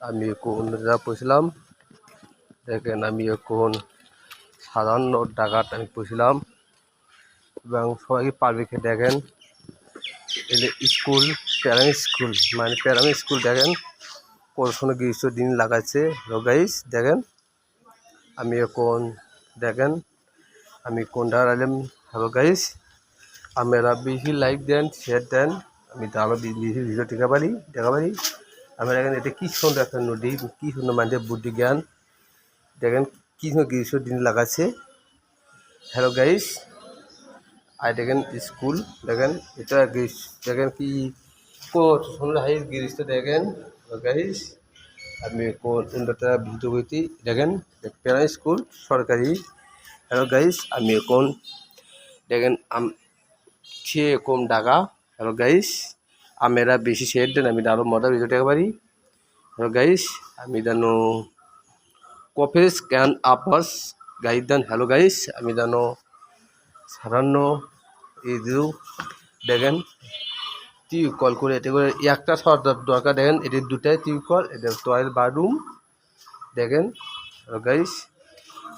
আমি এখন যা পড়ছিলাম দেখেন আমি এখন সাধারণ টাকাটা আমি পড়ছিলাম এবং সবাইকে পাবলিকে দেখেন এই যে স্কুল প্রাইমারি স্কুল মানে প্রাইমারি স্কুল দেখেন পড়াশোনা গ্রীষ্ম দিন লাগাচ্ছে গাইস দেখেন আমি এখন দেখেন আমি কোনটা আলাম হ্যালো গাইস আপনারা বেশি লাইক দেন শেয়ার দেন আমি তো আরও বেশি ভিডিও দেখা পারি আমরা দেখেন এটা কি সুন্দর একটা নদী কি সুন্দর মানুষের বুদ্ধি জ্ঞান দেখেন কি সুন্দর গ্রীষ্ম দিন লাগাচ্ছে হ্যালো গাইস আর দেখেন স্কুল দেখেন এটা দেখেন কি কত সুন্দর হাই গ্রীষ্ম দেখেন গাইস আমি কোন সুন্দরটা ভিডিও করছি দেখেন প্রাইমারি স্কুল সরকারি হ্যালো গাইস আমি এখন দেখেন খেয়ে কম টাকা হ্যালো গাইস আমরা বেশি শেয়ার দেন আমি আরও মজা ভিডিও দেখতে পারি হ্যালো গাইস আমি জানো কফেস ক্যান আপাস গাইড দেন হ্যালো গাইস আমি জানো সাধারণ এই দেখেন টিউবকল করে এটা করে একটা দরকার দেখেন এটি দুটাই টিউবকল এটা টয়লেট বাথরুম দেখেন হ্যালো গাইস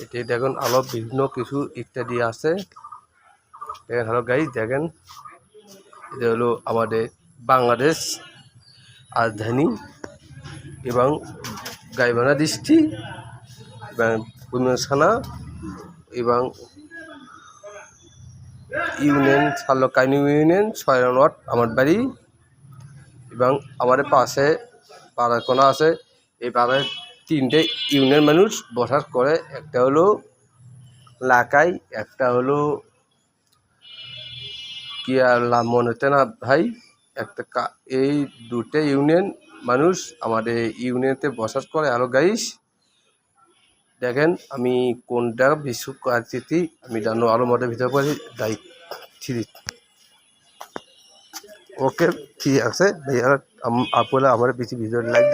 এটি দেখেন আরও বিভিন্ন কিছু ইত্যাদি আছে দেখেন হ্যালো গাইস দেখেন এটা হলো আমাদের বাংলাদেশ রাজধানী এবং গাইবান্ধা ডিস্ট্রিক্ট এবং থানা এবং ইউনিয়ন শালকাইনি ইউনিয়ন 6 নং ওয়ার্ড আমার বাড়ি এবং আমাদের পাশে পাড়াকোনা আছে এই পাড়ায় 3টে ইউনিয়ন মানুষ বসবাস করে একটা হলো লাকাই একটা হলো কি আর মনে হচ্ছে না ভাই একটা এই দুটো ইউনিয়ন মানুষ আমাদের ইউনিয়নতে বসবাস করে আরও গাইস দেখেন আমি কোনটা বিশ্ব কাজটি আমি জানো আরও মধ্যে ভিতরে পারি দায়িত্ব ওকে ঠিক আছে ভাইয়া আপনারা আমার বেশি ভিডিও লাইক